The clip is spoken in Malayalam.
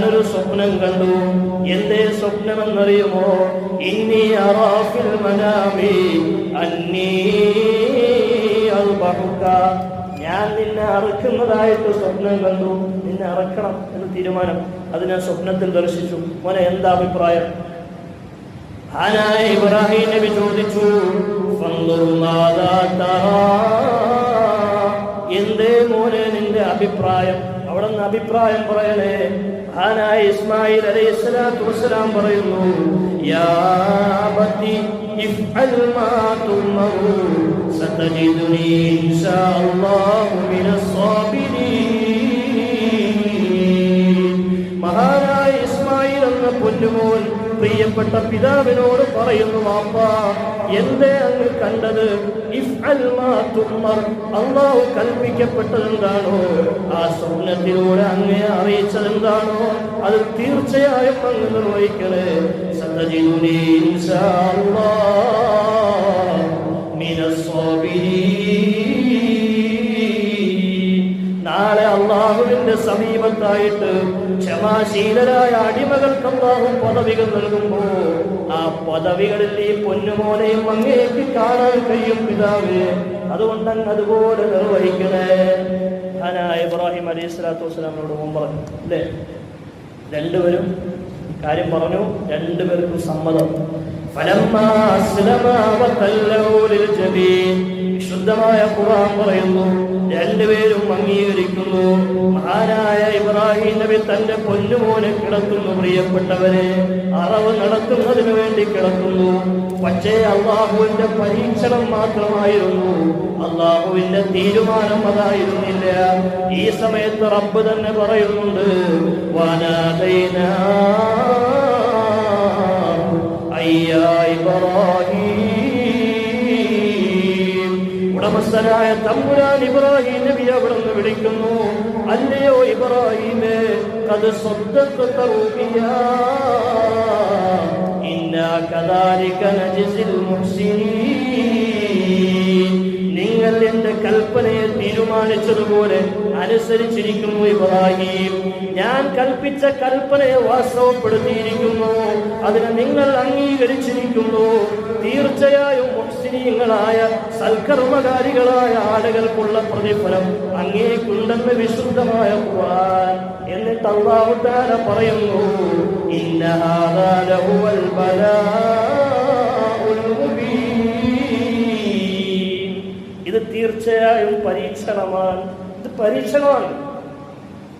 ഞാനൊരു സ്വപ്നം കണ്ടു. എന്തേ സ്വപ്നമെന്നറിയുമോ? ഇന്നി അറാ ഫിൽ മനാമി അന്നീ അൽബഹുക, ഞാൻ നിന്നെ അറക്കുന്നതായിട്ട് സ്വപ്നം കണ്ടു. നിന്നെ അറക്കണം എന്ന് തീരുമാനം. അത് ഞാൻ സ്വപ്നത്തിൽ ദർശിച്ചു. മോനെ, എന്താ അഭിപ്രായം? ഇബ്രാഹിം നബി ചോദിച്ചു, എന്തേ മോനെ നിന്റെ അഭിപ്രായം? അവിടെ നിന്ന് അഭിപ്രായം പറയണേ. ഇസ്മായിൽ അലൈഹിസ്സലാത്തു വസ്സലാം പറയുന്നു, യാ അബതി ഇഫ്അൽ മാ തുമറു സതജിദുനി ഇൻഷാ അല്ലാഹു മിനസ് സാബിരീൻ. മഹാനായ ഇസ്മായിൽ എന്ന പൊന്നുമോൻ പ്രിയപ്പെട്ട പിതാവിനോട് പറയുന്നു, വാപ്പാ, എന്തേ അങ്ങ് കണ്ടത്? ഇഫ്അൽ മാ തുമർ, അല്ലാഹു കൽപ്പിക്കപ്പെട്ടതെന്താണോ, ആ സ്വപ്നത്തിലൂടെ അങ്ങയെ അറിയിച്ചതെന്താണോ, അത് തീർച്ചയായും അങ്ങ് നിർവഹിക്കണേ. സതജിദുനി ഇൻഷാ അല്ലാഹു മിനസ് സാബിരീൻ. നാളെ അള്ളാഹുവിന്റെ സമീപത്തായിട്ട് ക്ഷമാശീലരായ അടിമകൾക്ക് അള്ളാഹു പദവികൾ നൽകുമ്പോ ആ പദവികളിൽ ഈ പൊന്നുമോനെയും അങ്ങേക്ക് കാണാൻ കഴിയും പിതാവേ. അതുകൊണ്ടങ്ങ് അതുപോലെ നിർവഹിക്കണേ. ഇബ്രാഹിം അലൈഹിസ്സലാത്തു വസ്സലാമിനോട് മുമ്പ് പറഞ്ഞു അല്ലേ? രണ്ടുപേരും കാര്യം പറഞ്ഞു, രണ്ടുപേർക്കും സമ്മതം. വിശുദ്ധമായ ഖുർആൻ പറയുന്നു, രണ്ടുപേരും അംഗീകരിക്കുന്നു. മഹാനായ ഇബ്രാഹിം നബി തന്റെ പൊന്നുമോനെ കിടത്തുന്നു. പ്രിയപ്പെട്ടവരെ, അറവ് നടത്തുന്നതിന് വേണ്ടി കിടത്തുന്നു. പക്ഷേ അള്ളാഹുവിന്റെ പരീക്ഷണം മാത്രമായിരുന്നു, അള്ളാഹുവിന്റെ തീരുമാനം അതായിരുന്നില്ല. ഈ സമയത്ത് റബ്ബ് തന്നെ പറയുന്നുണ്ട്, വനാദൈനാ അയ്യാ ഇബ്രാഹിം. ഉടമസ്ഥനായ തമ്പുരാൻ ഇബ്രാഹിം നബി അവിടെ നിന്ന് വിളിക്കുന്നു, അല്ലയോ ഇബ്രാഹിമേ, ഖദ് സദ്ദഖത റൂബിയാ ഇന്നാ കദാലിക നജ്സിൽ മുഹ്സിനീൻ. നിങ്ങൾ എന്റെ കൽപ്പനയെ തീരുമാനിച്ചതുപോലെ അനുസരിച്ചിരിക്കുന്നു ഇബ്രാഹിം. ഞാൻ കൽപ്പിച്ച കൽപ്പനയെ വാസ്തവപ്പെടുത്തിയിരിക്കുന്നു, അതിനെ നിങ്ങൾ അംഗീകരിച്ചിരിക്കുന്നു. തീർച്ചയായും മുഹ്സിനീങ്ങളായ സൽക്കർമ്മകാരികളായ ആളുകൾക്കുള്ള പ്രതിഫലം അങ്ങേക്കുണ്ടെന്ന് വിശുദ്ധമായ ഖുർആൻ. എന്നിട്ട് അല്ലാഹു തആല പറയുന്നു, ഇന്ന ഹാദാ ലഹുവൽ ബലാഉൽ മുബീൻ. ഇത് തീർച്ചയായും പരീക്ഷണമാണ്. ഇത് പരീക്ഷണമാണ്.